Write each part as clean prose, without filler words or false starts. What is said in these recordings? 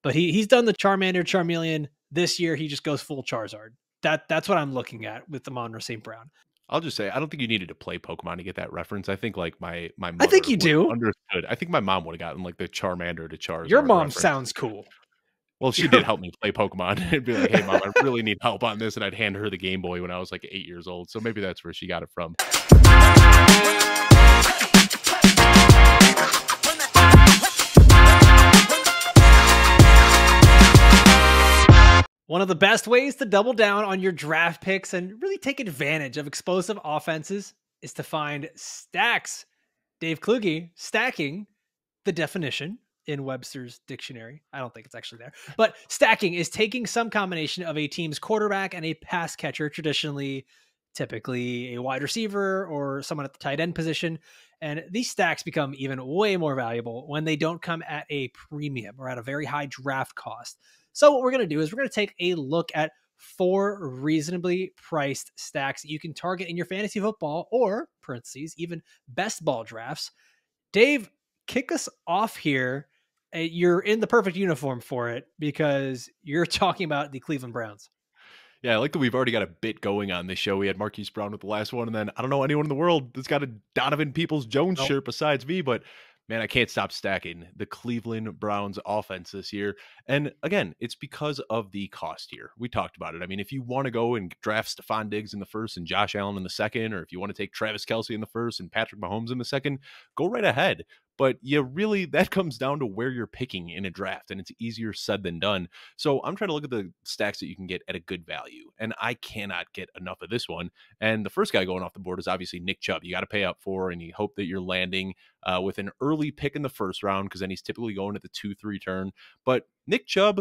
but he's done the Charmander, Charmeleon. This year, he just goes full Charizard. That's what I'm looking at with the Amon-Ra St. Brown. I'll just say, I don't think you needed to play Pokemon to get that reference. I think like my I mother think you would do. understood. I think my mom would have gotten like the Charmander to Charizard Your mom reference. sounds cool. Well, she did help me play Pokemon and be like, hey, mom, I really need help on this. And I'd hand her the Game Boy when I was like 8 years old. So maybe that's where she got it from. One of the best ways to double down on your draft picks and really take advantage of explosive offenses is to find stacks. Dave Kluge, stacking, the definition in Webster's dictionary. I don't think it's actually there, but stacking is taking some combination of a team's quarterback and a pass catcher, typically a wide receiver or someone at the tight end position. And these stacks become even way more valuable when they don't come at a premium or at a very high draft cost. So what we're going to do is we're going to take a look at 4 reasonably priced stacks that you can target in your fantasy football or, parentheses, even best ball drafts. Dave, kick us off here. You're in the perfect uniform for it because you're talking about the Cleveland Browns. Yeah, I like that we've already got a bit going on this show. We had Marquise Brown with the last one, and then I don't know anyone in the world that's got a Donovan Peoples-Jones shirt besides me, but man, I can't stop stacking the Cleveland Browns offense this year. And again, it's because of the cost here. We talked about it. I mean, if you want to go and draft Stephon Diggs in the first and Josh Allen in the second, or if you want to take Travis Kelce in the first and Patrick Mahomes in the second, go right ahead. But that comes down to where you're picking in a draft, and it's easier said than done. So I'm trying to look at the stacks that you can get at a good value, and I cannot get enough of this one. And the first guy going off the board is obviously Nick Chubb. You got to pay up for, and you hope that you're landing with an early pick in the first round, because then he's typically going at the 2-3 turn. But Nick Chubb,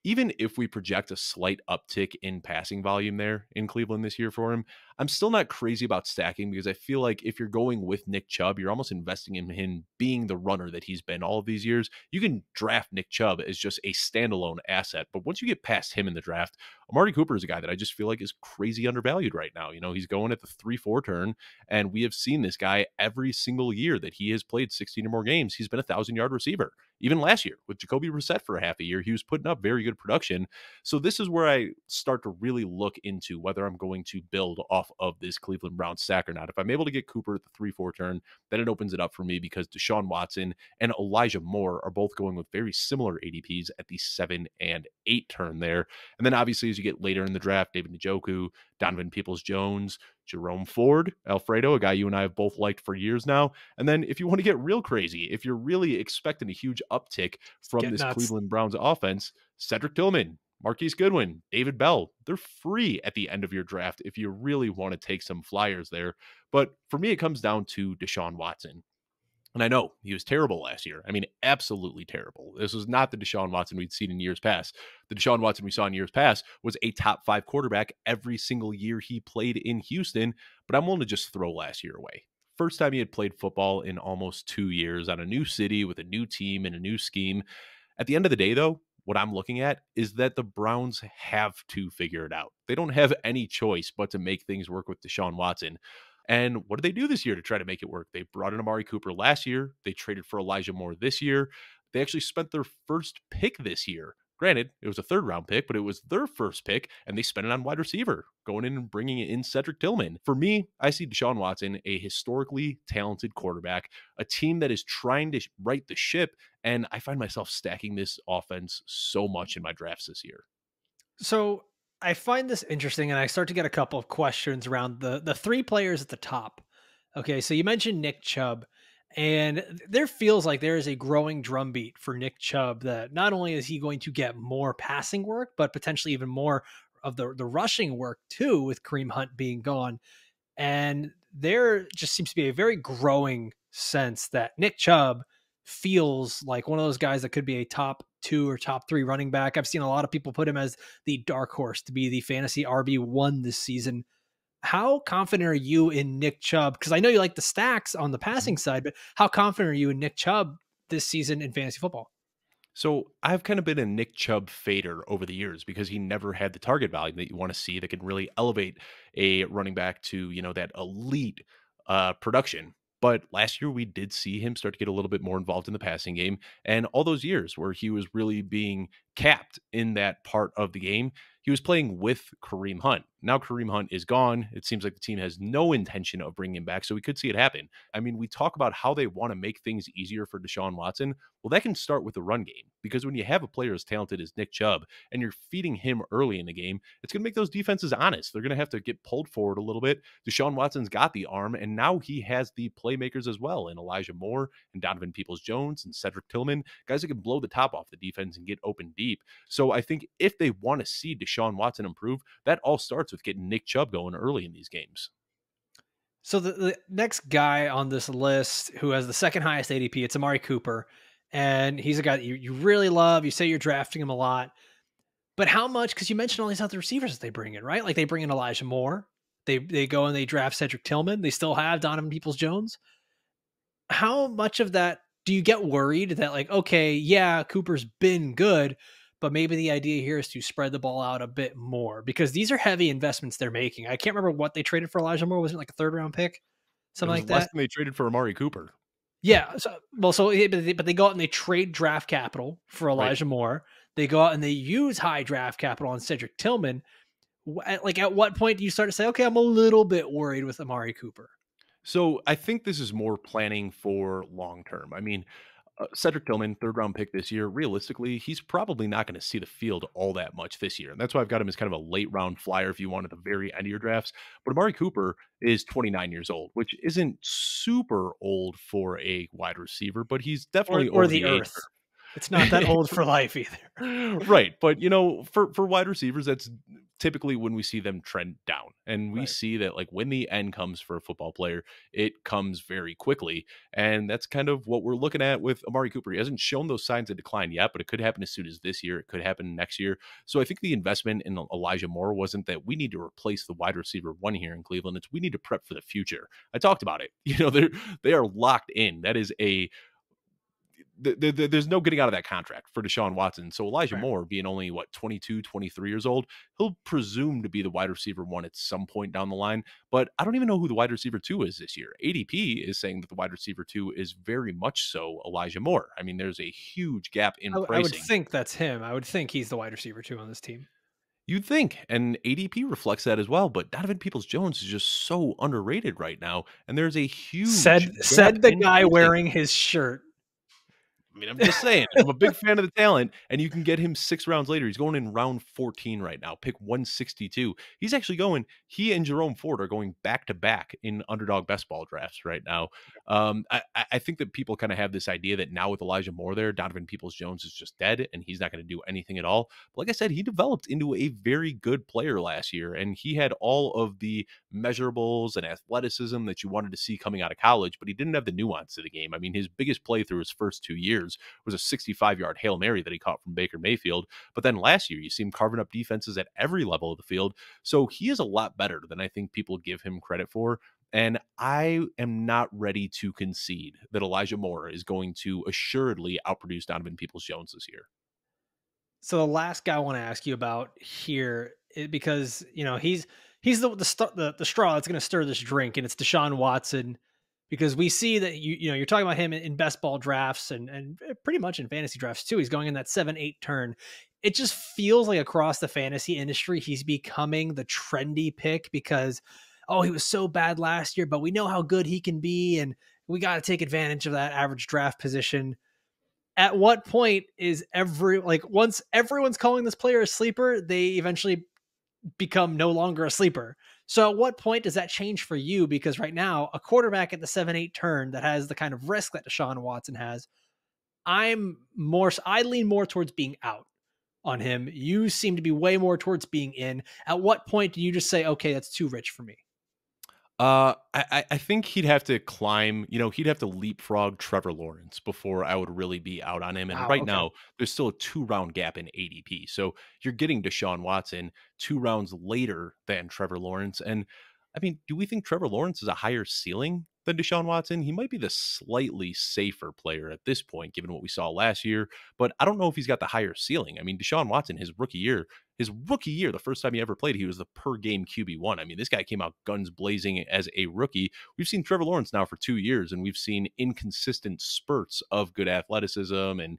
even if we project a slight uptick in passing volume there in Cleveland this year for him, I'm still not crazy about stacking, because I feel like if you're going with Nick Chubb, you're almost investing in him being the runner that he's been all of these years. You can draft Nick Chubb as just a standalone asset, but once you get past him in the draft, Amari Cooper is a guy that I just feel like is crazy undervalued right now. He's going at the 3-4 turn, and we have seen this guy every single year that he has played 16 or more games. He's been a 1,000-yard receiver. Even last year with Jacoby Brissett for a half a year, he was putting up very good production. So this is where I start to really look into whether I'm going to build off of this Cleveland Browns stack or not. If I'm able to get Cooper at the 3-4 turn, then it opens it up for me, because Deshaun Watson and Elijah Moore are both going with very similar ADPs at the 7 and 8 turn there. And then obviously as you get later in the draft, David Njoku, Donovan Peoples-Jones, Jerome Ford, Alfredo, a guy you and I have both liked for years now. And then if you want to get real crazy, if you're really expecting a huge uptick from this Cleveland Browns offense, Cedric Tillman, Marquise Goodwin, David Bell, they're free at the end of your draft if you really want to take some flyers there. But for me, it comes down to Deshaun Watson. And I know he was terrible last year. I mean, absolutely terrible. This was not the Deshaun Watson we'd seen in years past. The Deshaun Watson we saw in years past was a top 5 quarterback every single year he played in Houston. But I'm willing to just throw last year away. First time he had played football in almost 2 years on a new city with a new team and a new scheme. At the end of the day, though, what I'm looking at is that the Browns have to figure it out. They don't have any choice but to make things work with Deshaun Watson. And what did they do this year to try to make it work? They brought in Amari Cooper last year. They traded for Elijah Moore this year. They actually spent their first pick this year. Granted, it was a 3rd-round pick, but it was their first pick, and they spent it on wide receiver, going in and bringing in Cedric Tillman. For me, I see Deshaun Watson, a historically talented quarterback, a team that is trying to right the ship, and I find myself stacking this offense so much in my drafts this year. So I find this interesting, and I start to get a couple of questions around the 3 players at the top. Okay, so you mentioned Nick Chubb, and there feels like there is a growing drumbeat for Nick Chubb that not only is he going to get more passing work, but potentially even more of the rushing work too, with Kareem Hunt being gone. And there just seems to be a very growing sense that Nick Chubb feels like one of those guys that could be a top 2 or top 3 running back. I've seen a lot of people put him as the dark horse to be the fantasy RB1 this season. How confident are you in Nick Chubb? Because I know you like the stacks on the passing side, but how confident are you in Nick Chubb this season in fantasy football? So I've kind of been a Nick Chubb fader over the years, because he never had the target value that you want to see that can really elevate a running back to, that elite production. But last year, we did see him start to get a little bit more involved in the passing game. And all those years where he was really being capped in that part of the game, he was playing with Kareem Hunt. Now Kareem Hunt is gone. It seems like the team has no intention of bringing him back. So we could see it happen. I mean, we talk about how they want to make things easier for Deshaun Watson. Well, that can start with the run game, because when you have a player as talented as Nick Chubb and you're feeding him early in the game, it's going to make those defenses honest. They're going to have to get pulled forward a little bit. Deshaun Watson's got the arm, and now he has the playmakers as well in Elijah Moore and Donovan Peoples-Jones and Cedric Tillman, guys that can blow the top off the defense and get open deep. So I think if they want to see Deshaun Watson improve, that all starts with getting Nick Chubb going early in these games. So the next guy on this list who has the second highest ADP, it's Amari Cooper. And he's a guy that you really love. You say you're drafting him a lot. But how much? Because you mentioned all these other receivers that they bring in, right? Like they bring in Elijah Moore. They go and they draft Cedric Tillman. They still have Donovan Peoples-Jones. How much of that do you get worried that, like, okay, yeah, Cooper's been good, but maybe the idea here is to spread the ball out a bit more, because these are heavy investments they're making. I can't remember what they traded for Elijah Moore. Was it like a third round pick? It Something was like less that? than they traded for Amari Cooper. Yeah. But they go out and they trade draft capital for Right. Elijah Moore. They go out and they use high draft capital on Cedric Tillman. At what point do you start to say, okay, I'm a little bit worried with Amari Cooper? So I think this is more planning for long term. I mean, Cedric Tillman, third round pick this year, realistically, he's probably not going to see the field all that much this year. And that's why I've got him as kind of a late round flyer if you want at the very end of your drafts. But Amari Cooper is 29 years old, which isn't super old for a wide receiver, but he's definitely Or over the the age Earth. It's not that old for life either. Right, but, for wide receivers, that's typically when we see them trend down, and we Right. see that, like, when the end comes for a football player, it comes very quickly, and that's kind of what we're looking at with Amari Cooper. He hasn't shown those signs of decline yet, but it could happen as soon as this year. It could happen next year. So I think the investment in Elijah Moore wasn't that we need to replace the wide receiver one here in Cleveland. It's we need to prep for the future. I talked about it. They are locked in. That is a there's no getting out of that contract for Deshaun Watson. So Elijah Right. Moore, being only 22, 23 years old, he'll presume to be the wide receiver one at some point down the line. But I don't even know who the wide receiver two is this year. ADP is saying that the wide receiver two is very much so Elijah Moore. I mean, there's a huge gap in I would pricing. think that's him. I would think he's the wide receiver too on this team. You'd think, and ADP reflects that as well. But Donovan Peoples-Jones is just so underrated right now, and there's a huge gap Said the in guy pricing. wearing his shirt. I mean, I'm just saying, I'm a big fan of the talent, and you can get him 6 rounds later. He's going in round 14 right now, pick 162. He and Jerome Ford are going back to back in underdog best ball drafts right now. I think that people kind of have this idea that now with Elijah Moore there, Donovan Peoples-Jones is just dead and he's not going to do anything at all. But like I said, he developed into a very good player last year, and he had all of the measurables and athleticism that you wanted to see coming out of college, but he didn't have the nuance of the game. I mean, his biggest play through his first 2 years was a 65-yard Hail Mary that he caught from Baker Mayfield. But then last year, you see him carving up defenses at every level of the field. So he is a lot better than I think people give him credit for. And I am not ready to concede that Elijah Moore is going to assuredly outproduce Donovan Peoples-Jones this year. So the last guy I want to ask you about here, because he's the straw that's going to stir this drink, and it's Deshaun Watson, because we see that you're talking about him in best ball drafts and pretty much in fantasy drafts too. He's going in that 7-8 turn. It just feels like across the fantasy industry, he's becoming the trendy pick because, oh, he was so bad last year, but we know how good he can be, and we got to take advantage of that average draft position. At what point is once everyone's calling this player a sleeper, they eventually become no longer a sleeper? So at what point does that change for you? Because right now, a quarterback at the 7-8 turn that has the kind of risk that Deshaun Watson has, I lean more towards being out on him. You seem to be way more towards being in. At what point do you just say, okay, that's too rich for me? I think he'd have to climb, he'd have to leapfrog Trevor Lawrence before I would really be out on him. And Wow. right Okay. now, there's still a 2 round gap in ADP. So you're getting Deshaun Watson 2 rounds later than Trevor Lawrence. And I mean, do we think Trevor Lawrence is a higher ceiling than Deshaun Watson. He might be the slightly safer player at this point, given what we saw last year, but I don't know if he's got the higher ceiling. I mean, Deshaun Watson, his rookie year, the first time he ever played, he was the per game QB1. I mean, this guy came out guns blazing as a rookie. We've seen Trevor Lawrence now for 2 years, and we've seen inconsistent spurts of good athleticism and,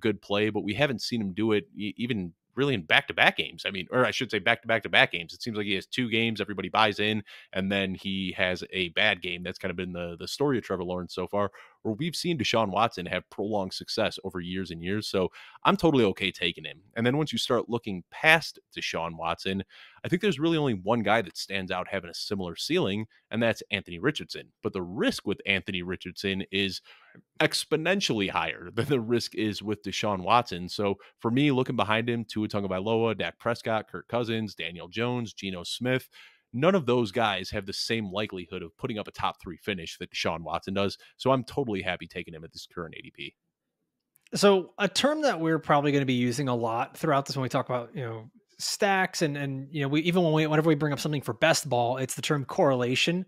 good play, but we haven't seen him do it even really in back-to-back games. I mean, or I should say back-to-back games. It seems like he has 2 games, everybody buys in, and then he has a bad game. That's kind of been the story of Trevor Lawrence so far, where we've seen Deshaun Watson have prolonged success over years and years. So I'm totally okay taking him. And then once you start looking past Deshaun Watson, I think there's really only one guy that stands out having a similar ceiling, and that's Anthony Richardson. But the risk with Anthony Richardson is exponentially higher than the risk is with Deshaun Watson. So for me, looking behind him, Tua Tagovailoa, Dak Prescott, Kirk Cousins, Daniel Jones, Geno Smith, none of those guys have the same likelihood of putting up a top 3 finish that Deshaun Watson does. So I'm totally happy taking him at this current ADP. So a term that we're probably going to be using a lot throughout this when we talk about, stacks and we even whenever we bring up something for best ball, it's the term correlation.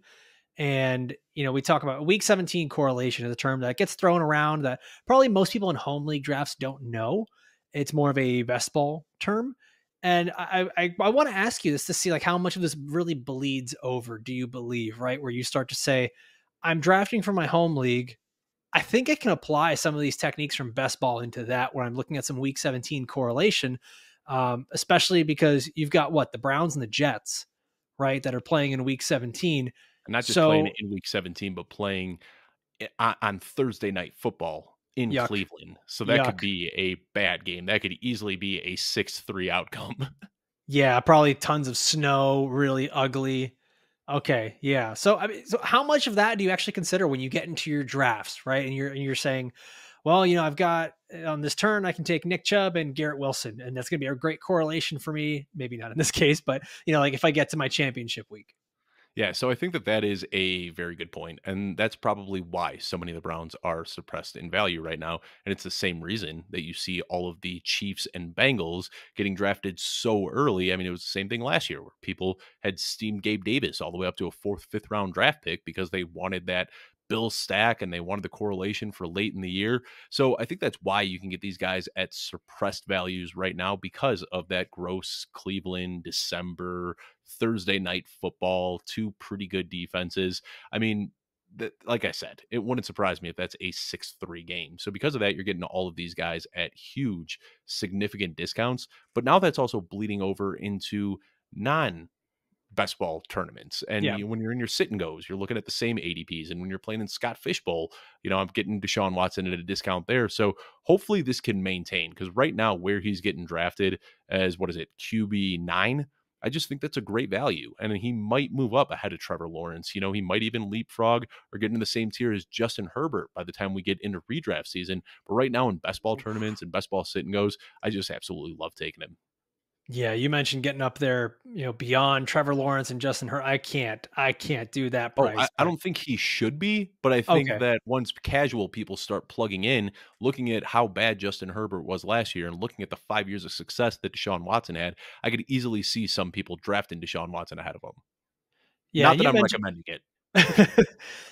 And, we talk about week 17 correlation is a term that gets thrown around that probably most people in home league drafts don't know. It's more of a best ball term. And I want to ask you this to see like how much of this really bleeds over, do you believe, right? Where you start to say, I'm drafting for my home league. I think I can apply some of these techniques from best ball into that where I'm looking at some week 17 correlation, especially because you've got the Browns and the Jets, right, that are playing in week 17. And not just playing So in week 17, but playing on Thursday night football in yuck, Cleveland. So that could yuck. be a bad game. That could easily be a 6-3 outcome. Yeah, probably tons of snow, really ugly. Okay, yeah. So I mean, so how much of that do you actually consider when you get into your drafts, right? And you're saying, well, I've got on this turn I can take Nick Chubb and Garrett Wilson, and that's going to be a great correlation for me. Maybe not in this case, but like if I get to my championship week. Yeah, so I think that is a very good point, and that's probably why so many of the Browns are suppressed in value right now, and it's the same reason that you see all of the Chiefs and Bengals getting drafted so early. I mean, it was the same thing last year where people had steamed Gabe Davis all the way up to a 4th, 5th round draft pick because they wanted that Bill stack and they wanted the correlation for late in the year. So I think that's why you can get these guys at suppressed values right now because of that gross Cleveland December Thursday night football, 2 pretty good defenses. I mean, like I said, it wouldn't surprise me if that's a 6-3 game. So because of that, you're getting all of these guys at huge, significant discounts. But now that's also bleeding over into non best ball tournaments. And Yeah. when you're in your sit and goes, you're looking at the same ADPs. And when you're playing in Scott Fishbowl, I'm getting Deshaun Watson at a discount there. So hopefully this can maintain because right now where he's getting drafted as QB9, I just think that's a great value. And he might move up ahead of Trevor Lawrence. He might even leapfrog or get in the same tier as Justin Herbert by the time we get into redraft season. But right now in best ball tournaments and best ball sit and goes, I just absolutely love taking him. Yeah, you mentioned getting up there, beyond Trevor Lawrence and Justin Herbert. I can't do that Oh, I price, I but don't think he should be, but I think okay. that once casual people start plugging in, looking at how bad Justin Herbert was last year and looking at the 5 years of success that Deshaun Watson had, I could easily see some people drafting Deshaun Watson ahead of him. Yeah, Not and that you I'm mentioned recommending it.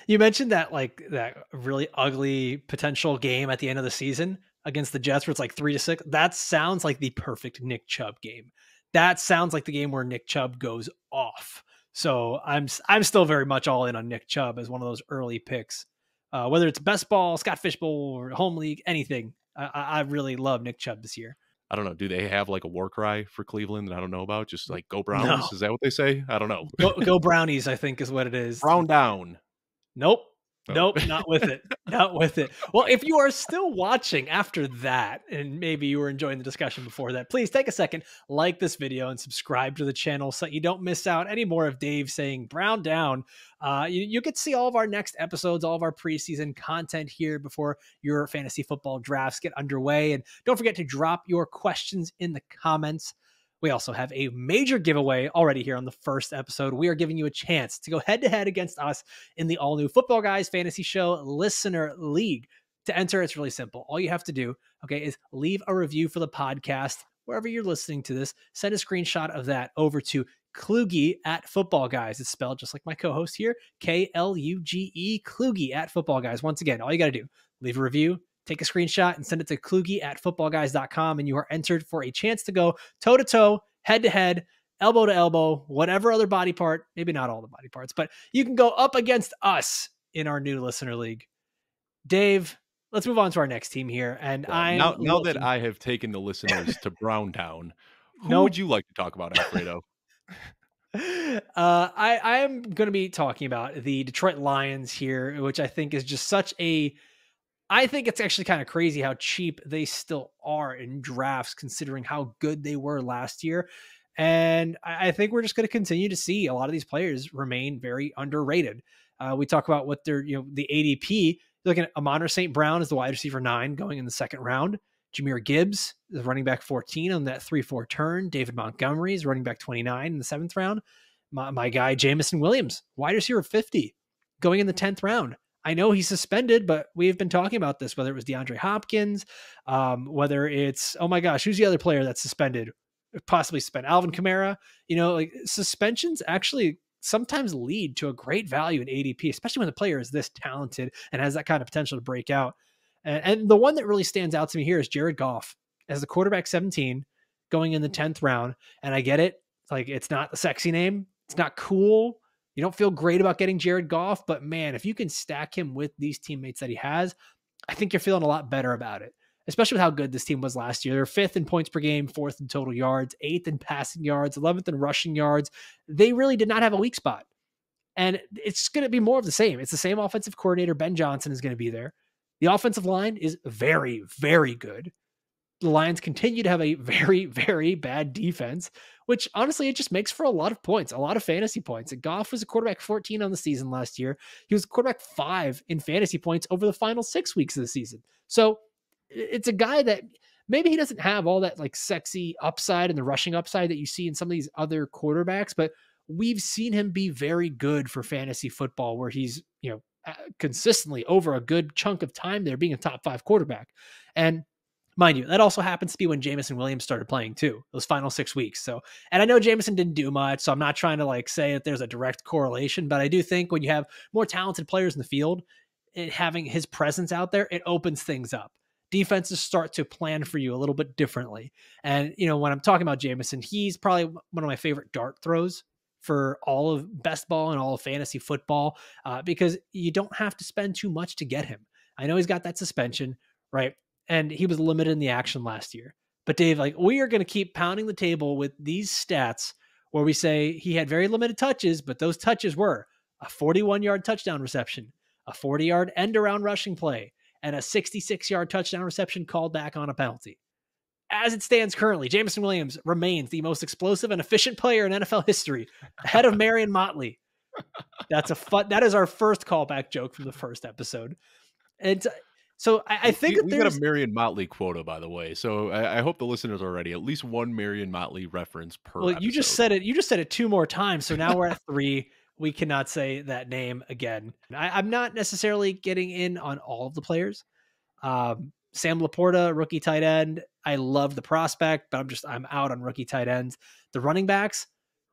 you mentioned that that really ugly potential game at the end of the season against the Jets where it's like 3-6. That sounds like the perfect Nick Chubb game. That sounds like the game where Nick Chubb goes off. So I'm still very much all in on Nick Chubb as one of those early picks. Whether it's best ball, Scott Fishbowl, or home league, anything. I really love Nick Chubb this year. I don't know. Do they have like a war cry for Cleveland that I don't know about? Just like go No, Browns? Is that what they say? I don't know. go Brownies, I think is what it is. Brown down. Nope. Oh. Nope, not with it. Not with it. Well, if you are still watching after that, and maybe you were enjoying the discussion before that, please take a second, like this video, and subscribe to the channel so that you don't miss out any more of Dave saying Brown down. You get to see all of our next episodes, all of our preseason content here before your fantasy football drafts get underway. And don't forget to drop your questions in the comments. We also have a major giveaway already here on the first episode. We are giving you a chance to go head to head against us in the all new Footballguys Fantasy Show Listener League. To enter, it's really simple. All you have to do, is leave a review for the podcast wherever you're listening to this. Send a screenshot of that over to Kluge at Footballguys. It's spelled just like my co-host here, Kluge, Kluge at Footballguys. Once again, all you got to do, leave a review, take a screenshot, and send it to Kluge at footballguys.com, and you are entered for a chance to go toe-to-toe, head-to-head, elbow to elbow, whatever other body part, maybe not all the body parts, but you can go up against us in our new listener league. Dave, let's move on to our next team here. And now that I have taken the listeners to Brown Town, who would you like to talk about, Alfredo? I am going to be talking about the Detroit Lions here, which I think is just I think it's actually kind of crazy how cheap they still are in drafts, considering how good they were last year. And I think we're just going to continue to see a lot of these players remain very underrated. We talk about what they're, the ADP. Looking at Amon St. Brown as the wide receiver 9 going in the second round. Jameer Gibbs is running back 14 on that 3-4 turn. David Montgomery is running back 29 in the 7th round. My guy, Jameson Williams, wide receiver 50 going in the 10th round. I know he's suspended, but we've been talking about this, whether it was DeAndre Hopkins, whether it's, oh my gosh, who's the other player that's suspended? Possibly suspended. Alvin Kamara. Suspensions actually sometimes lead to a great value in ADP, especially when the player is this talented and has that kind of potential to break out. And the one that really stands out to me here is Jared Goff as the quarterback 17 going in the 10th round. And I get it. Like, it's not a sexy name. It's not cool. You don't feel great about getting Jared Goff, but man, if you can stack him with these teammates that he has, I think you're feeling a lot better about it, especially with how good this team was last year. They're 5th in points per game, 4th in total yards, 8th in passing yards, 11th in rushing yards. They really did not have a weak spot. And it's going to be more of the same. It's the same offensive coordinator. Ben Johnson is going to be there. The offensive line is very, very good. The Lions continue to have a very, very bad defense, which honestly, it just makes for a lot of points, a lot of fantasy points. And Goff was a quarterback 14 on the season last year. He was quarterback 5 in fantasy points over the final 6 weeks of the season. So it's a guy that maybe he doesn't have all that like sexy upside and the rushing upside that you see in some of these other quarterbacks, but we've seen him be very good for fantasy football where he's, consistently over a good chunk of time there being a top 5 quarterback. And mind you, that also happens to be when Jameson Williams started playing too, those final 6 weeks. So, and I know Jameson didn't do much, so I'm not trying to say that there's a direct correlation, but I do think when you have more talented players in the field, having his presence out there, it opens things up. Defenses start to plan for you a little bit differently. And, when I'm talking about Jameson, he's probably one of my favorite dart throws for all of best ball and all of fantasy football, because you don't have to spend too much to get him. I know he's got that suspension, right? And he was limited in the action last year. But Dave, we are going to keep pounding the table with these stats where we say he had very limited touches, but those touches were a 41-yard touchdown reception, a 40-yard end-around rushing play, and a 66-yard touchdown reception called back on a penalty. As it stands currently, Jameson Williams remains the most explosive and efficient player in NFL history, ahead of Marion Motley. That is our first callback joke from the first episode. And so I think we got a Marion Motley quota, by the way. So I hope the listeners are ready. At least one Marion Motley reference per episode. You just said it. You just said it 2 more times. So now we're at 3. We cannot say that name again. I'm not necessarily getting in on all of the players. Sam Laporta, rookie tight end. I love the prospect, but I'm out on rookie tight ends. The running backs,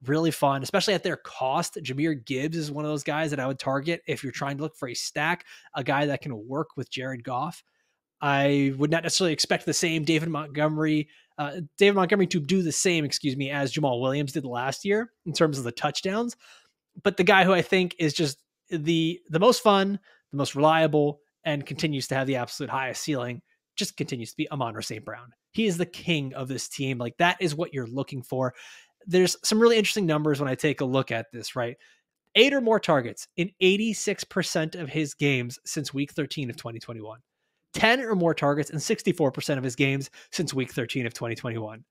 really fun, especially at their cost. Jameer Gibbs is one of those guys that I would target if you're trying to look for a stack, a guy that can work with Jared Goff. I would not necessarily expect the same David Montgomery to do the same, as Jamal Williams did last year in terms of the touchdowns. But the guy who I think is just the most fun, the most reliable, and continues to have the absolute highest ceiling, just continues to be Amon St. Brown. He is the king of this team. That is what you're looking for. There's some really interesting numbers when I take a look at this, right? 8 or more targets in 86% of his games since week 13 of 2021. 10 or more targets in 64% of his games since week 13 of 2021.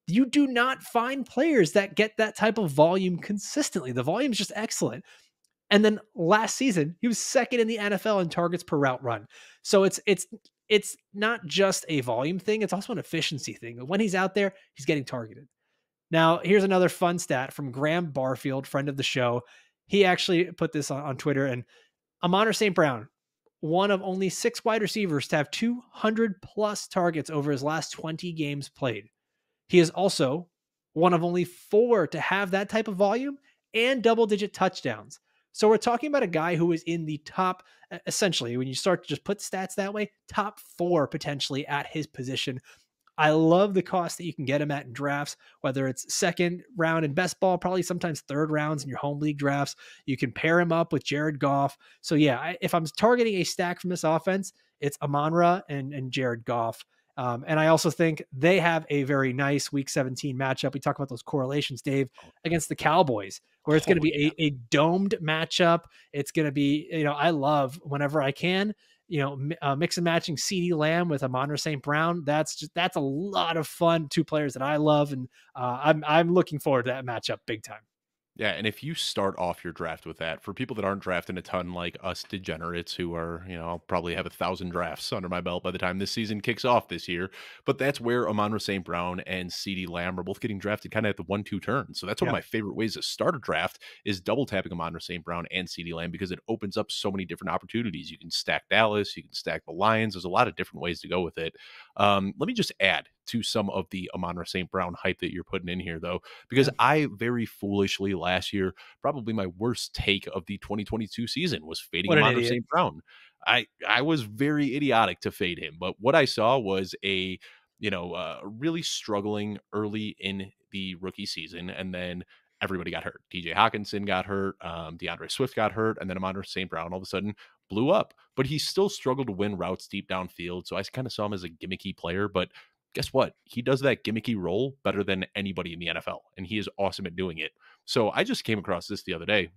You do not find players that get that type of volume consistently. The volume is just excellent. And then last season, he was 2nd in the NFL in targets per route run. So it's not just a volume thing. It's also an efficiency thing. When he's out there, he's getting targeted. Now, here's another fun stat from Graham Barfield, friend of the show. He actually put this on Twitter. And Amon St. Brown, one of only 6 wide receivers to have 200 plus targets over his last 20 games played. He is also one of only 4 to have that type of volume and double-digit touchdowns. So we're talking about a guy who is in the top, essentially, when you start to just put stats that way, top 4 potentially at his position. I love the cost that you can get him at in drafts, whether it's second round in best ball, probably sometimes third rounds in your home league drafts. You can pair him up with Jared Goff. So yeah, if I'm targeting a stack from this offense, it's Amon-Ra and Jared Goff. And I also think they have a very nice week 17 matchup. We talk about those correlations, Dave, against the Cowboys, where it's going to Oh, yeah. be a domed matchup. It's going to be, I love whenever I can, mix and matching CeeDee Lamb with Amon-Ra St. Brown. That's a lot of fun. 2 players that I love, and I'm looking forward to that matchup big time. Yeah, and if you start off your draft with that, for people that aren't drafting a ton like us degenerates who are, I'll probably have 1,000 drafts under my belt by the time this season kicks off this year. But that's where Amon-Ra St. Brown and CeeDee Lamb are both getting drafted kind of at the 1-2 turn. So that's one of Yeah. my favorite ways to start a draft is double tapping Amon-Ra St. Brown and CeeDee Lamb because it opens up so many different opportunities. You can stack Dallas, you can stack the Lions. There's a lot of different ways to go with it. Let me just add to some of the Amon-Ra St. Brown hype that you're putting in here, though, because Yeah. I very foolishly last year, probably my worst take of the 2022 season was fading What an Amon-Ra idiot. St. Brown. I was very idiotic to fade him, but what I saw was really struggling early in the rookie season, and then everybody got hurt. TJ Hawkinson got hurt, DeAndre Swift got hurt, and then Amon-Ra St. Brown all of a sudden blew up. But he still struggled to win routes deep downfield, so I kind of saw him as a gimmicky player, but guess what? He does that gimmicky role better than anybody in the NFL, and he is awesome at doing it. So I just came across this the other day.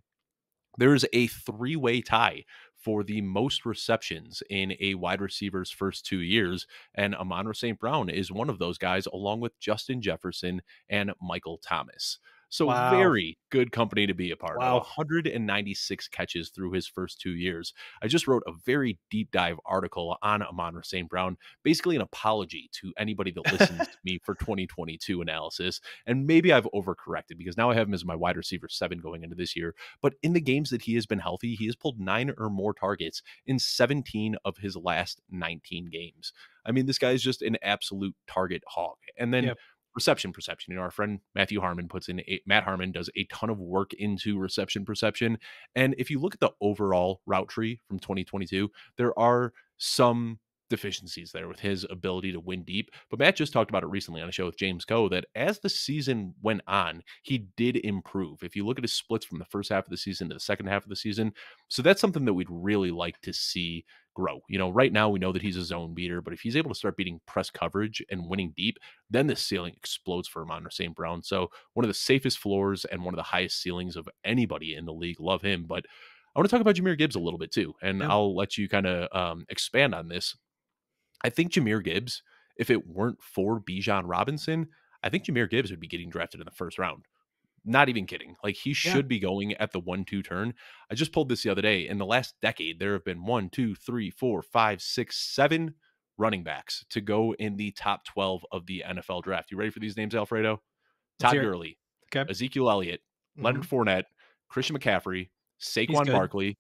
There's a 3-way tie for the most receptions in a wide receiver's first 2 years, and Amon-Ra St. Brown is one of those guys, along with Justin Jefferson and Michael Thomas. So Wow. very good company to be a part of. Wow. 196 catches through his first 2 years. I just wrote a very deep dive article on Amon-Ra St. Brown, basically an apology to anybody that listens to me for 2022 analysis. And maybe I've overcorrected because now I have him as my wide receiver 7 going into this year. But in the games that he has been healthy, he has pulled 9 or more targets in 17 of his last 19 games. I mean, this guy is just an absolute target hog. And then Yeah. reception perception. Our friend Matt Harmon does a ton of work into reception perception. And if you look at the overall route tree from 2022, there are some deficiencies there with his ability to win deep. But Matt just talked about it recently on a show with James Coe that as the season went on, he did improve. If you look at his splits from the first half of the season to the second half of the season. So that's something that we'd really like to see grow. Right now we know that he's a zone beater, but if he's able to start beating press coverage and winning deep, then the ceiling explodes for Amon-Ra St. Brown. So one of the safest floors and one of the highest ceilings of anybody in the league. Love him. But I want to talk about Jahmyr Gibbs a little bit too, and Yeah. I'll let you kind of expand on this. I think Jahmyr Gibbs, if it weren't for Bijan Robinson, I think Jahmyr Gibbs would be getting drafted in the first round. Not even kidding. Like he Yeah. should be going at the 1-2 turn. I just pulled this the other day. In the last decade, there have been 1, 2, 3, 4, 5, 6, 7 running backs to go in the top 12 of the NFL draft. You ready for these names, Alfredo? Let's Todd hear it. Gurley, Okay. Ezekiel Elliott, Leonard Mhm. Fournette, Christian McCaffrey, He's Saquon good. Barkley,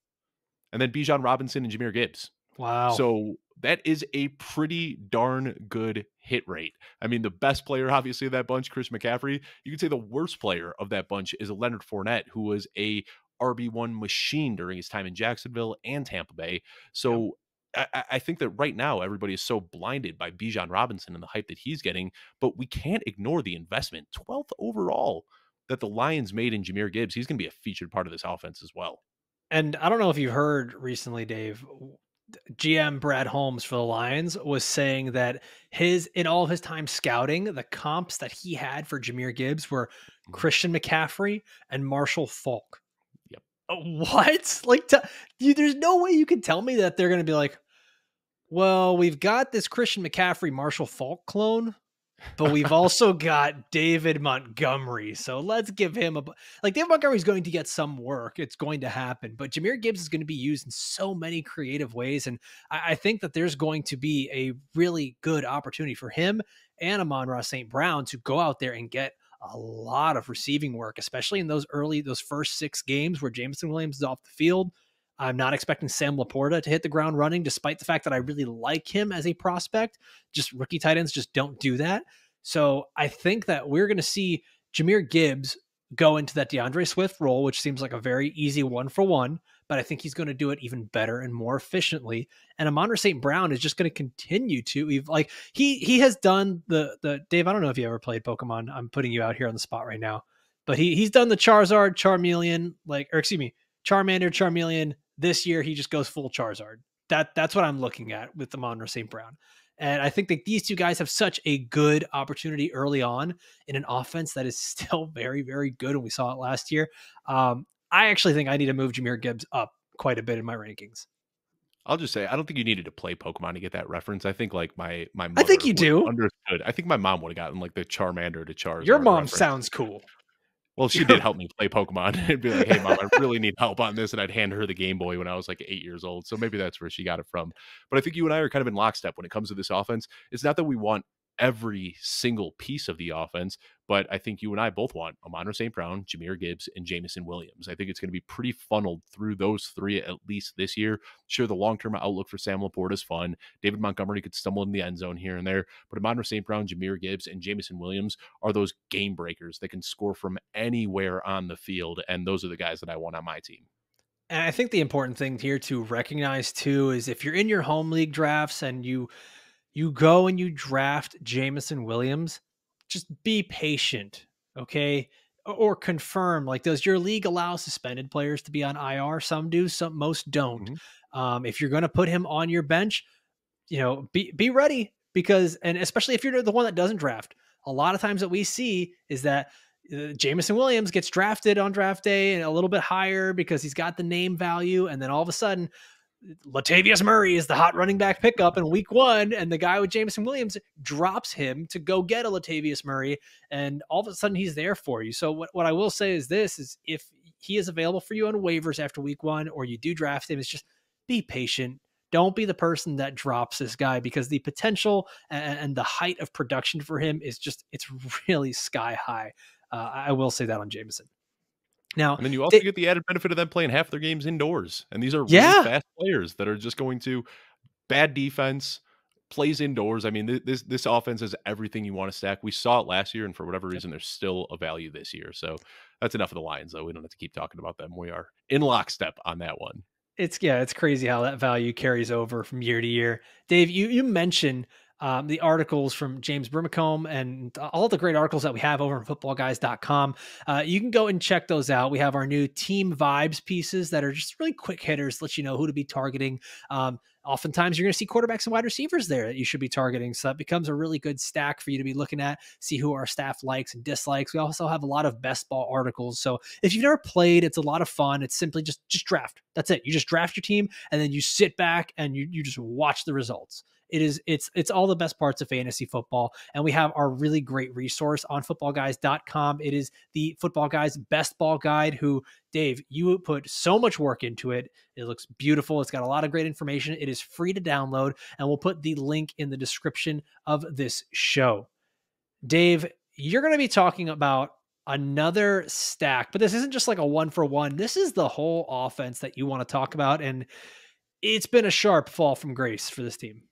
and then Bijan Robinson and Jahmyr Gibbs. Wow. So that is a pretty darn good hit rate. I mean, the best player, obviously, of that bunch, Chris McCaffrey. You could say the worst player of that bunch is Leonard Fournette, who was a RB1 machine during his time in Jacksonville and Tampa Bay. Yep. So I think that right now everybody is so blinded by Bijan Robinson and the hype that he's getting, but we can't ignore the investment. 12th overall that the Lions made in Jahmyr Gibbs. He's going to be a featured part of this offense as well. And I don't know if you've heard recently, Dave, GM Brad Holmes for the Lions was saying that in all of his time scouting, the comps that he had for Jahmyr Gibbs were Mhm. Christian McCaffrey and Marshall Falk. Yep. What? Like, there's no way you can tell me that they're going to be like, well, we've got this Christian McCaffrey Marshall Falk clone, but we've also got David Montgomery. So let's give him David Montgomery's going to get some work. It's going to happen, but Jahmyr Gibbs is going to be used in so many creative ways. And I think that there's going to be a really good opportunity for him and Amon-Ra St. Brown to go out there and get a lot of receiving work, especially in those first 6 games where Jameson Williams is off the field. I'm not expecting Sam Laporta to hit the ground running, despite the fact that I really like him as a prospect. Just rookie tight ends just don't do that. So I think that we're going to see Jahmyr Gibbs go into that DeAndre Swift role, which seems like a very easy 1-for-1, but I think he's going to do it even better and more efficiently. And Amon-Ra St. Brown is just going to continue to like he has done the Dave. I don't know if you ever played Pokemon. I'm putting you out here on the spot right now, but he's done the Charizard, Charmeleon, Charmander, Charmeleon. This year he just goes full Charizard. That's what I'm looking at with Amon-Ra St. Brown. And I think that these two guys have such a good opportunity early on in an offense that is still very, very good. And we saw it last year. I actually think I need to move Jahmyr Gibbs up quite a bit in my rankings. I'll just say, I don't think you needed to play Pokemon to get that reference. I think like my mother I think you do. understood. I think my mom would have gotten like the Charmander to Charizard. Your mom reference. Sounds cool. Well, she did help me play Pokemon and be like, hey, mom, I really need help on this. And I'd hand her the Game Boy when I was like 8 years old. So maybe that's where she got it from. But I think you and I are kind of in lockstep when it comes to this offense. It's not that we want every single piece of the offense, but I think you and I both want Amon-Ra St. Brown, Jahmyr Gibbs, and Jameson Williams. I think it's going to be pretty funneled through those three at least this year. Sure, the long-term outlook for Sam Laporta is fun. David Montgomery could stumble in the end zone here and there, but Amon-Ra St. Brown, Jahmyr Gibbs, and Jameson Williams are those game breakers that can score from anywhere on the field, and those are the guys that I want on my team. And I think the important thing here to recognize too is if you're in your home league drafts and you go and you draft Jameson Williams, just be patient, okay? Or confirm, like, does your league allow suspended players to be on IR? Some do, most don't. If you're going to put him on your bench, be ready, because, and especially if you're the one that doesn't draft, a lot of times what we see is that Jameson Williams gets drafted on draft day and a little bit higher because he's got the name value. And then all of a sudden, Latavius Murray is the hot running back pickup in week 1, and the guy with Jameson Williams drops him to go get a Latavius Murray, and all of a sudden he's there for you. So what I will say is this, is if he is available for you on waivers after week 1, or you do draft him, it's just be patient. Don't be the person that drops this guy, because the potential and the height of production for him is just, it's really sky high. I will say that on Jameson. Now, and then you also get the added benefit of them playing half their games indoors. And these are really fast players that are just going to bad defense, plays indoors. I mean, this offense is everything you want to stack. We saw it last year, and for whatever reason, there's still a value this year. So that's enough of the Lions, though. We don't have to keep talking about them. We are in lockstep on that one. It's crazy how that value carries over from year to year. Dave, you mentioned the articles from James Brimacombe and all the great articles that we have over on footballguys.com. You can go and check those out. We have our new team vibes pieces that are just really quick hitters, let you know who to be targeting. Oftentimes you're going to see quarterbacks and wide receivers there that you should be targeting. So that becomes a really good stack for you to be looking at, see who our staff likes and dislikes. We also have a lot of best ball articles. So if you've never played, it's a lot of fun. It's simply just draft. That's it. You just draft your team, and then you sit back and you just watch the results. It's all the best parts of fantasy football. And we have our really great resource on footballguys.com. It is the Football Guys Best Ball Guide, who, Dave, you put so much work into it. It looks beautiful. It's got a lot of great information. It is free to download, and we'll put the link in the description of this show. Dave, you're going to be talking about another stack, but this isn't just like a 1-for-1. This is the whole offense that you want to talk about. And it's been a sharp fall from grace for this team.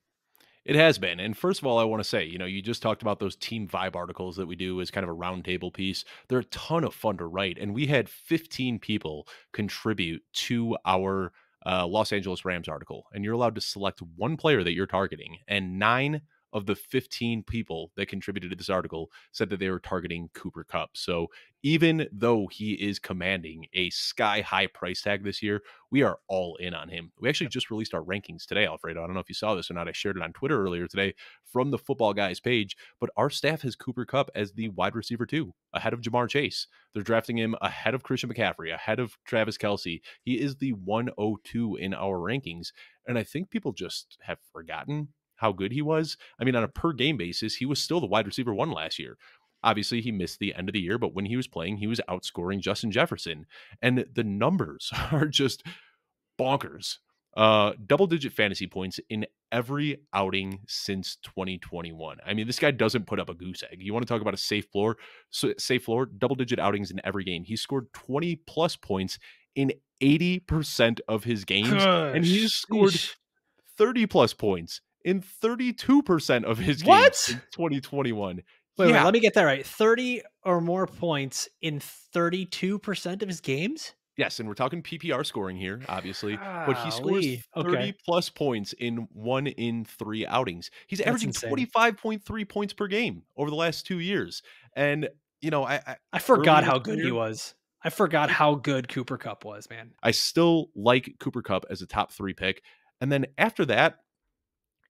It has been. And first of all, I want to say, you just talked about those team vibe articles that we do as kind of a roundtable piece. They're a ton of fun to write. And we had 15 people contribute to our Los Angeles Rams article. And you're allowed to select one player that you're targeting. And 9 of the 15 people that contributed to this article said that they were targeting Cooper Kupp. So even though he is commanding a sky-high price tag this year, we are all in on him. We actually just released our rankings today, Alfredo. I don't know if you saw this or not. I shared it on Twitter earlier today from the Football Guys page, but our staff has Cooper Kupp as the wide receiver 2, ahead of Jamar Chase. They're drafting him ahead of Christian McCaffrey, ahead of Travis Kelce. He is the 102 in our rankings, and I think people just have forgotten how good he was. I mean, on a per game basis, he was still the wide receiver 1 last year. Obviously, he missed the end of the year, but when he was playing, he was outscoring Justin Jefferson. And the numbers are just bonkers. Double-digit fantasy points in every outing since 2021. I mean, this guy doesn't put up a goose egg. You want to talk about a safe floor? Double-digit outings in every game. He scored 20-plus points in 80% of his games, and he scored 30-plus points in 32% of his games in 2021. Wait, Yeah. let me get that right. 30 or more points in 32% of his games? Yes, and we're talking PPR scoring here, obviously, but he scores Golly. Okay. 30 plus points in 1 in 3 outings. He's That's averaging insane. 25.3 points per game over the last 2 years. And, I I early forgot in his how good he career, was. I forgot how good Cooper Cup was, man. I still like Cooper Cup as a top 3 pick. And then after that,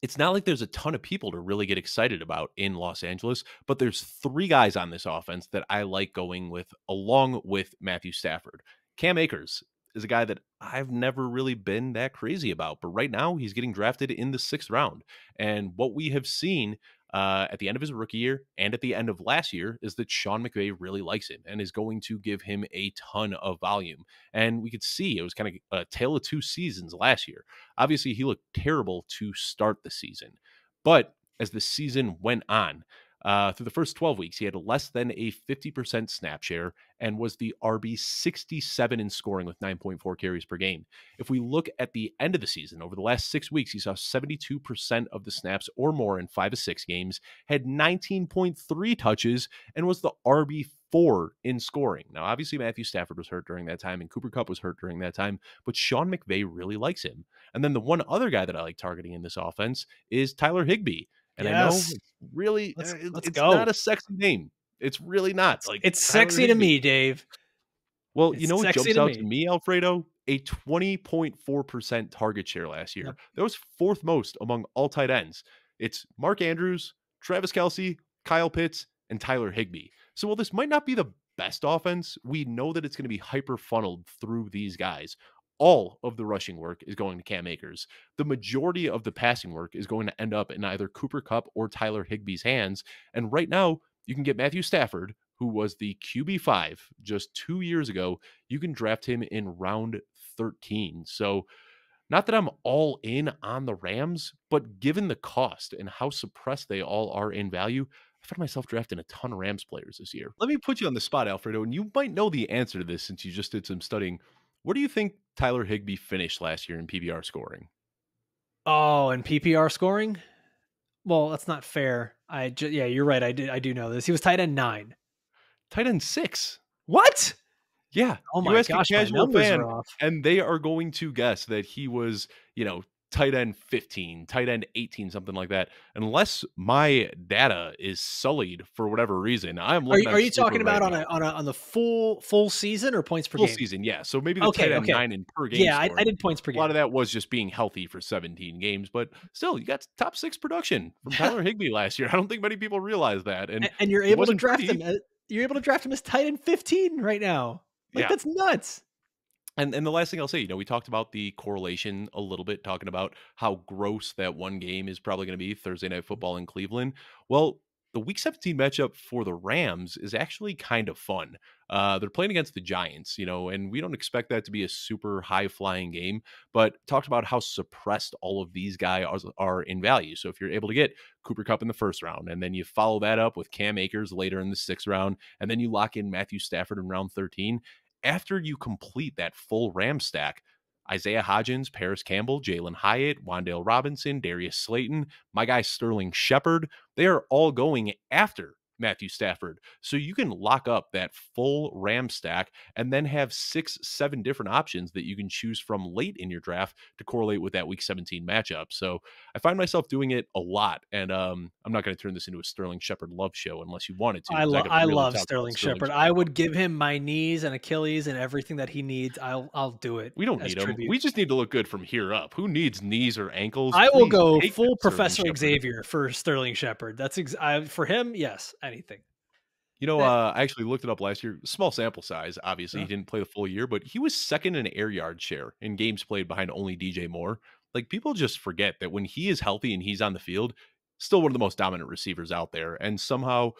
it's not like there's a ton of people to really get excited about in Los Angeles, but there's 3 guys on this offense that I like going with along with Matthew Stafford. Cam Akers is a guy that I've never really been that crazy about, but right now he's getting drafted in the 6th round. And what we have seen at the end of his rookie year and at the end of last year is that Sean McVay really likes him and is going to give him a ton of volume. And we could see it was kind of a tale of 2 seasons last year. Obviously, he looked terrible to start the season. But as the season went on, through the first 12 weeks, he had less than a 50% snap share and was the RB 67 in scoring with 9.4 carries per game. If we look at the end of the season, over the last 6 weeks, he saw 72% of the snaps or more in 5 of 6 games, had 19.3 touches, and was the RB4 in scoring. Now, obviously, Matthew Stafford was hurt during that time, and Cooper Kupp was hurt during that time, but Sean McVay really likes him. And then the one other guy that I like targeting in this offense is Tyler Higbee. And I know Yes. it's really, Let's it's not go. a sexy name. It's really not. Like It's Tyler sexy to Higbee. me, Dave. Well, you It's know what sexy jumps to out to me. me, Alfredo? A 20.4% target share last year. Yep. That was 4th most among all tight ends. It's Mark Andrews, Travis Kelce, Kyle Pitts, and Tyler Higbee. So while this might not be the best offense, we know that it's going to be hyper funneled through these guys. All of the rushing work is going to Cam Akers. The majority of the passing work is going to end up in either Cooper Kupp or Tyler Higbee's hands. And right now, you can get Matthew Stafford, who was the QB5 just 2 years ago. You can draft him in round 13. So, not that I'm all in on the Rams, but given the cost and how suppressed they all are in value, I found myself drafting a ton of Rams players this year. Let me put you on the spot, Alfredo, and you might know the answer to this since you just did some studying. Where do you think Tyler Higbee finished last year in PBR scoring? Oh, and PPR scoring? Well, that's not fair. Yeah, you're right. I do know this. He was tight end 9. Tight end 6. What? Yeah, Oh you my ask a gosh, my casual numbers fan, are off. and they are going to guess that he was, tight end 15, tight end 18, something like that. Unless my data is sullied for whatever reason. I'm Are looking you on are you Sleeper talking right about now. on the full season or points per Full game? season, yeah. So maybe the tight Okay, end okay. 9 in per game Yeah, I scoring. did points per A lot of game. that was just being healthy for 17 games, but still, you got top 6 production from Tyler Higbee last year. I don't think many people realize that, and And you're it able to wasn't draft pretty. him. You're able to draft him as tight end 15 right now. Like Yeah. that's nuts. And the last thing I'll say, we talked about the correlation a little bit, talking about how gross that one game is probably going to be, Thursday Night Football in Cleveland. Well, the Week 17 matchup for the Rams is actually kind of fun. They're playing against the Giants, and we don't expect that to be a super high-flying game, but talked about how suppressed all of these guys are in value. So if you're able to get Cooper Kupp in the 1st round, and then you follow that up with Cam Akers later in the 6th round, and then you lock in Matthew Stafford in round 13, after you complete that full Ram stack, Isaiah Hodgins, Paris Campbell, Jalen Hyatt, Wan'Dale Robinson, Darius Slayton, my guy Sterling Shepard, they are all going after Matthew Stafford. So you can lock up that full Ram stack and then have 6, 7 different options that you can choose from late in your draft to correlate with that Week 17 matchup. So I find myself doing it a lot. And I'm not going to turn this into a Sterling Shepard love show unless you wanted to, because I could I really love talk about Sterling Sterling Shepard. I Shepard all would give him my knees and Achilles and everything that he needs. I'll do it We don't as need them. tribute. We just need to look good from here up. Who needs knees or ankles? I will Please go take that, full Sterling Professor Shepard. Xavier for Sterling Shepard. For him, yes, anything. I actually looked it up last year. Small sample size. Obviously, he Yeah. didn't play the full year, but he was second in air yard share in games played behind only DJ Moore. Like, people just forget that when he is healthy and he's on the field, still one of the most dominant receivers out there. And somehow,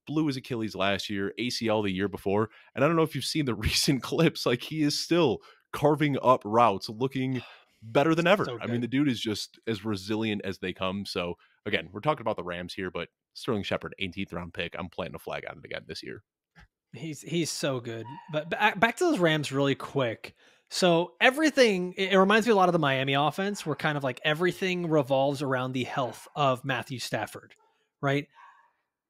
blew his Achilles last year, ACL the year before. And I don't know if you've seen the recent clips. Like, he is still carving up routes, looking better than ever. So I mean, good. the dude is just as resilient as they come. So again, we're talking about the Rams here, but Sterling Shepard, 18th round pick. I'm planting a flag on it again this year. He's so good. But back to those Rams really quick. So everything it reminds me a lot of the Miami offense, where kind of like everything revolves around the health of Matthew Stafford, right?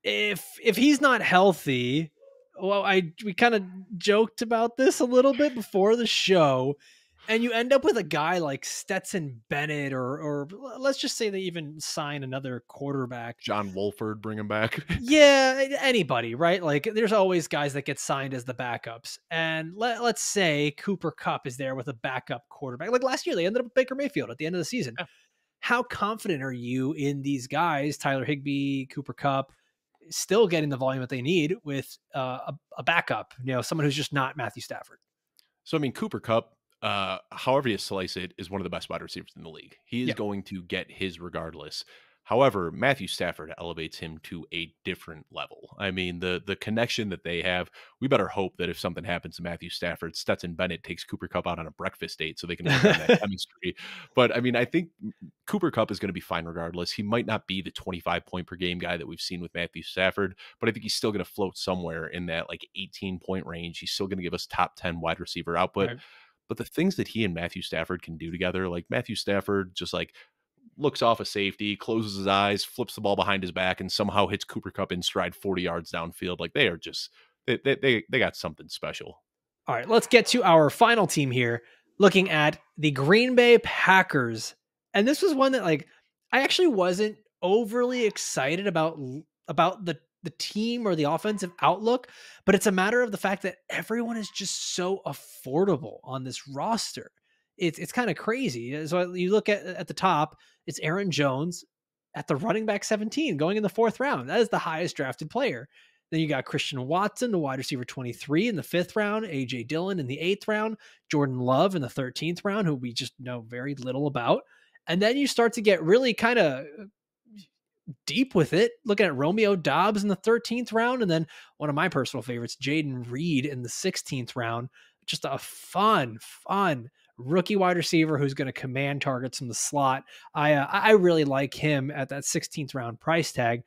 if he's not healthy, well, we kind of joked about this a little bit before the show, and you end up with a guy like Stetson Bennett, or let's just say they even sign another quarterback. John Wolford, bring him back. Yeah, anybody, right? Like there's always guys that get signed as the backups. And let's say Cooper Kupp is there with a backup quarterback. Like last year, they ended up with Baker Mayfield at the end of the season. Yeah. How confident are you in these guys, Tyler Higbee, Cooper Kupp, still getting the volume that they need with a backup, someone who's just not Matthew Stafford? So, I mean, Cooper Kupp, however you slice it, is one of the best wide receivers in the league. He is Yeah. going to get his regardless. However, Matthew Stafford elevates him to a different level. I mean, the connection that they have, we better hope that if something happens to Matthew Stafford, Stetson Bennett takes Cooper Kupp out on a breakfast date so they can work on that chemistry. But I mean, I think Cooper Kupp is going to be fine regardless. He might not be the 25 point per game guy that we've seen with Matthew Stafford, but I think he's still going to float somewhere in that like 18-point range. He's still going to give us top 10 wide receiver output. Right. But the things that he and Matthew Stafford can do together, like Matthew Stafford just like looks off a safety, closes his eyes, flips the ball behind his back, and somehow hits Cooper Kupp in stride 40 yards downfield. Like they are just they got something special. All right, let's get to our final team here, looking at the Green Bay Packers. And this was one that like I actually wasn't overly excited about the team or the offensive outlook, but it's a matter of the fact that everyone is just so affordable on this roster. It's kind of crazy. So you look at the top, it's Aaron Jones at the running back 17 going in the 4th round. That is the highest drafted player. Then you got Christian Watson, the wide receiver 23 in the 5th round, A.J. Dillon in the 8th round, Jordan Love in the 13th round, who we just know very little about. And then you start to get really kind of deep with it, looking at Romeo Doubs in the 13th round, and then one of my personal favorites, Jaden Reed in the 16th round. Just a fun rookie wide receiver who's going to command targets from the slot. I really like him at that 16th round price tag.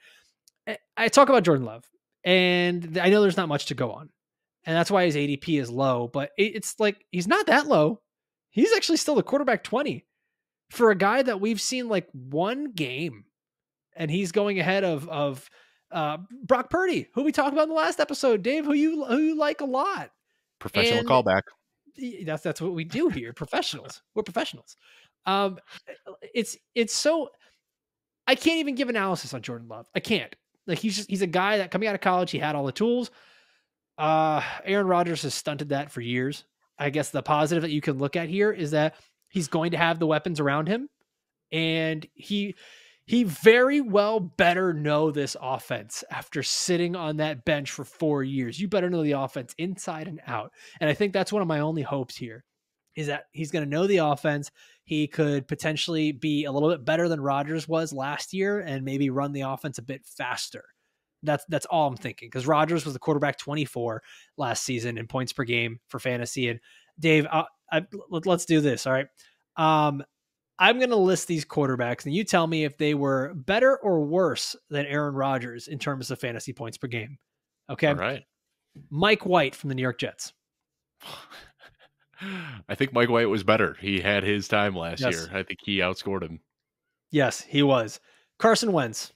I talk about Jordan Love, and I know there's not much to go on, and that's why his ADP is low, but it's like he's not that low. He's actually still the quarterback 20 for a guy that we've seen like one game, and he's going ahead of Brock Purdy, who we talked about in the last episode, Dave, who you like a lot. Professional And callback. that's what we do here. Professionals. We're professionals. It's so I can't even give analysis on Jordan Love. I can't. Like he's a guy that coming out of college, he had all the tools. Aaron Rodgers has stunted that for years. I guess the positive that you can look at here is that he's going to have the weapons around him, and he very well better know this offense after sitting on that bench for 4 years. You better know the offense inside and out. And I think that's one of my only hopes here is that he's going to know the offense. He could potentially be a little bit better than Rodgers was last year and maybe run the offense a bit faster. That's all I'm thinking, because Rodgers was the quarterback 24 last season in points per game for fantasy. And Dave, let's do this. All right. I'm going to list these quarterbacks, and you tell me if they were better or worse than Aaron Rodgers in terms of fantasy points per game. Okay. All right. Mike White from the New York Jets. I think Mike White was better. He had his time last Yes. year. I think he outscored him. Yes, he was. Carson Wentz.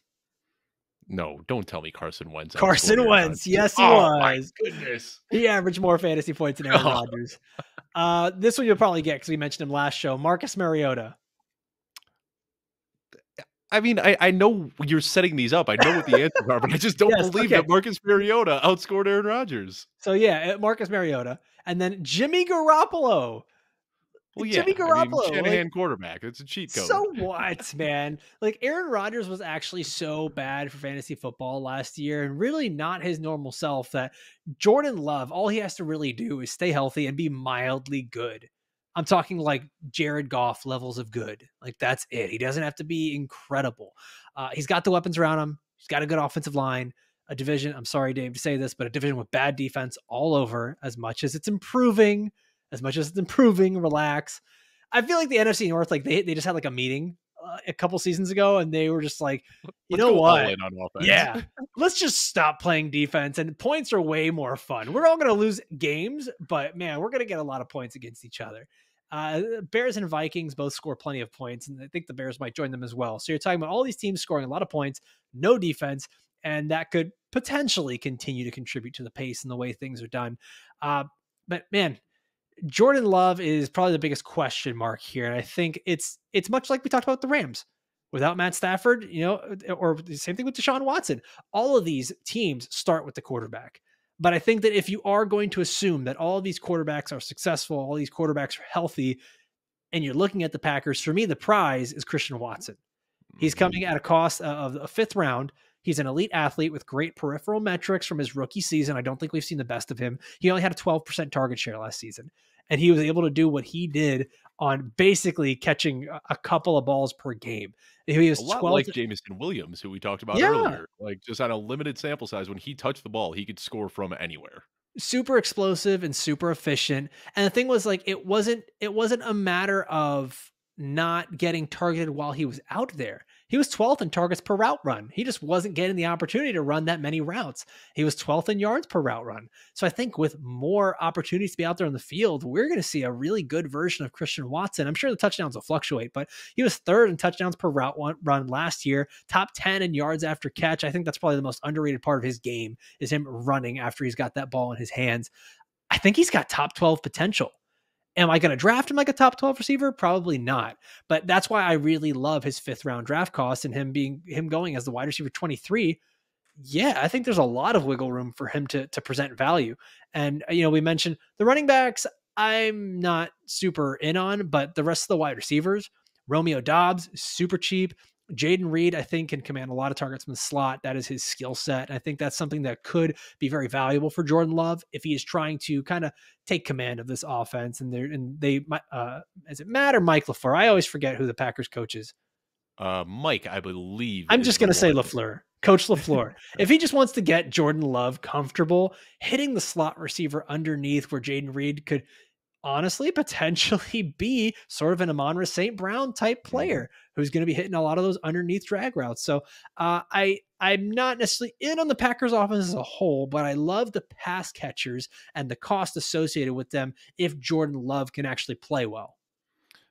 No, don't tell me Carson Wentz. Carson Wentz. Yes, he was. My was. goodness. He averaged more fantasy points than Aaron Rodgers. This one you'll probably get because we mentioned him last show. Marcus Mariota. I mean, I know you're setting these up. I know what the answers are, but I just don't believe that Marcus Mariota outscored Aaron Rodgers. So yeah, Marcus Mariota. And then Jimmy Garoppolo. Well, yeah, Jimmy Garoppolo, Shanahan quarterback. It's a cheat code. So what, man? Like Aaron Rodgers was actually so bad for fantasy football last year, and really not his normal self, that Jordan Love, all he has to really do is stay healthy and be mildly good. I'm talking like Jared Goff levels of good. Like that's it. He doesn't have to be incredible. He's got the weapons around him. He's got a good offensive line, a division. I'm sorry, Dave, to say this, but a division with bad defense all over. As much as it's improving, relax. I feel like the NFC North, like they just had like a meeting a couple seasons ago, and they were just like, you know what? All in on offense. Yeah, let's just stop playing defense, and points are way more fun. We're all going to lose games, but man, we're going to get a lot of points against each other. Bears and Vikings both score plenty of points, and I think the Bears might join them as well. So you're talking about all these teams scoring a lot of points, no defense, and that could potentially continue to contribute to the pace and the way things are done. But man, Jordan Love is probably the biggest question mark here. And I think it's much like we talked about the Rams. Without Matt Stafford, or the same thing with Deshaun Watson. All of these teams start with the quarterback. But I think that if you are going to assume that all of these quarterbacks are successful, all these quarterbacks are healthy, and you're looking at the Packers, for me, the prize is Christian Watson. He's coming at a cost of a fifth round. He's an elite athlete with great peripheral metrics from his rookie season. I don't think we've seen the best of him. He only had a 12% target share last season, and he was able to do what he did on basically catching a couple of balls per game. He was a lot 12. like Jameson Williams, who we talked about earlier. Like, just on a limited sample size, when he touched the ball, he could score from anywhere. Super explosive and super efficient. And the thing was, like, it wasn't a matter of not getting targeted while he was out there. He was 12th in targets per route run. He just wasn't getting the opportunity to run that many routes. He was 12th in yards per route run. So I think with more opportunities to be out there on the field, we're going to see a really good version of Christian Watson. I'm sure the touchdowns will fluctuate, but he was third in touchdowns per route run last year, top 10 in yards after catch. I think that's probably the most underrated part of his game, is him running after he's got that ball in his hands. I think he's got top 12 potential. Am I going to draft him like a top 12 receiver? Probably not. But that's why I really love his fifth round draft cost and him going as the wide receiver 23. Yeah, I think there's a lot of wiggle room for him to present value. And, we mentioned the running backs, I'm not super in on, but the rest of the wide receivers, Romeo Doubs, super cheap. Jaden Reed, I think, can command a lot of targets from the slot. That is his skill set. And I think that's something that could be very valuable for Jordan Love if he is trying to kind of take command of this offense. And they is it Matt or Mike LaFleur? I always forget who the Packers coach is. Mike, I believe. I'm just going to say LaFleur. Coach LaFleur. If he just wants to get Jordan Love comfortable, hitting the slot receiver underneath where Jaden Reed could honestly potentially be sort of an Amon-Ra St. Brown type player who's going to be hitting a lot of those underneath drag routes. So I'm not necessarily in on the Packers offense as a whole, but I love the pass catchers and the cost associated with them if Jordan Love can actually play well.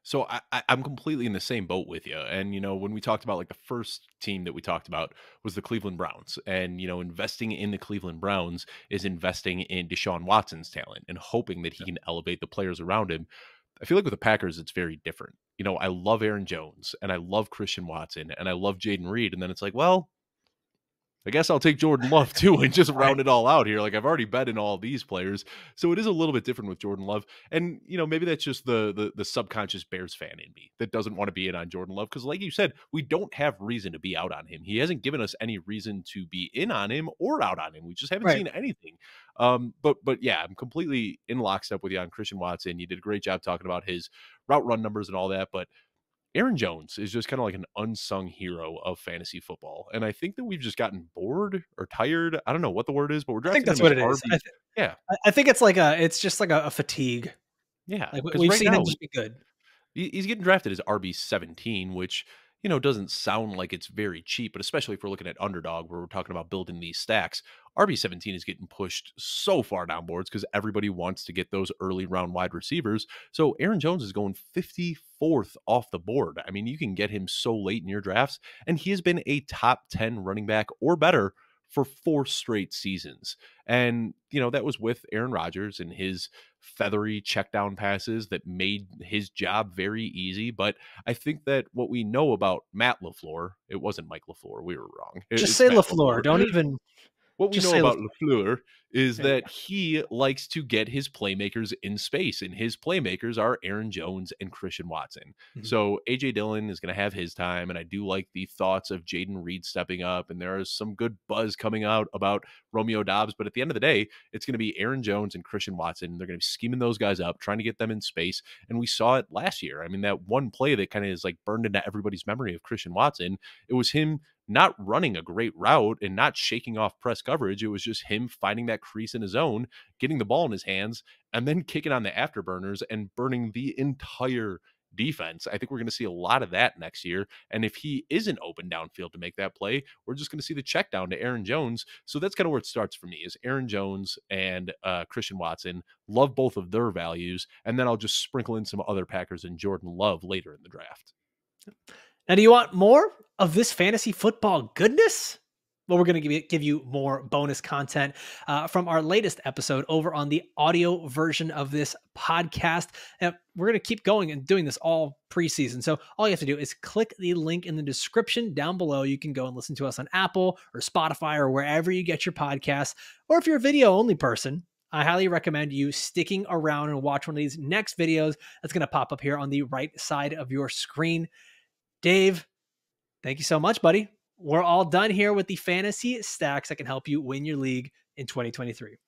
So I'm completely in the same boat with you. And, when we talked about, like, the first team that we talked about was the Cleveland Browns, and, investing in the Cleveland Browns is investing in Deshaun Watson's talent and hoping that he can elevate the players around him. I feel like with the Packers, it's very different. I love Aaron Jones and I love Christian Watson and I love Jaden Reed. And then it's like, well, I guess I'll take Jordan Love too and just round it all out here. Like, I've already bet in all these players. So it is a little bit different with Jordan Love. And, maybe that's just the subconscious Bears fan in me that doesn't want to be in on Jordan Love. Because like you said, we don't have reason to be out on him. He hasn't given us any reason to be in on him or out on him. We just haven't seen anything. But yeah, I'm completely in lockstep with you on Christian Watson. You did a great job talking about his route run numbers and all that. But Aaron Jones is just kind of like an unsung hero of fantasy football. And I think that we've just gotten bored or tired. I don't know what the word is, but we're drafting I think that's what it is. Yeah. I think it's just like a fatigue. Yeah. Like, we've seen him just be good. He's getting drafted as RB17, which, doesn't sound like it's very cheap, but especially if we're looking at underdog, where we're talking about building these stacks, RB17 is getting pushed so far down boards because everybody wants to get those early round wide receivers. So Aaron Jones is going 54th off the board. I mean, you can get him so late in your drafts, and he has been a top 10 running back or better for 4 straight seasons. And, that was with Aaron Rodgers and his feathery check down passes that made his job very easy. But I think that what we know about Matt LaFleur, it wasn't Mike LaFleur. We were wrong. Just say LaFleur. Don't even. What we know about LaFleur is that he likes to get his playmakers in space, and his playmakers are Aaron Jones and Christian Watson. So A.J. Dillon is going to have his time, and I do like the thoughts of Jaden Reed stepping up, and there is some good buzz coming out about Romeo Doubs, but at the end of the day, it's going to be Aaron Jones and Christian Watson. They're going to be scheming those guys up, trying to get them in space, and we saw it last year. I mean, that one play that kind of is like burned into everybody's memory of Christian Watson, it was him not running a great route and not shaking off press coverage. It was just him finding that crease in his own, getting the ball in his hands, and then kicking on the afterburners and burning the entire defense. I think we're going to see a lot of that next year. And if he isn't open downfield to make that play, we're just going to see the check down to Aaron Jones. So that's kind of where it starts for me, is Aaron Jones and Christian Watson. Love both of their values. And then I'll just sprinkle in some other Packers and Jordan Love later in the draft. Now, do you want more of this fantasy football goodness? Well, we're going to give you more bonus content from our latest episode over on the audio version of this podcast. And we're going to keep going and doing this all preseason. So all you have to do is click the link in the description down below. You can go and listen to us on Apple or Spotify or wherever you get your podcasts. Or if you're a video only person, I highly recommend you sticking around and watch one of these next videos that's going to pop up here on the right side of your screen. Dave, thank you so much, buddy. We're all done here with the fantasy stacks that can help you win your league in 2023.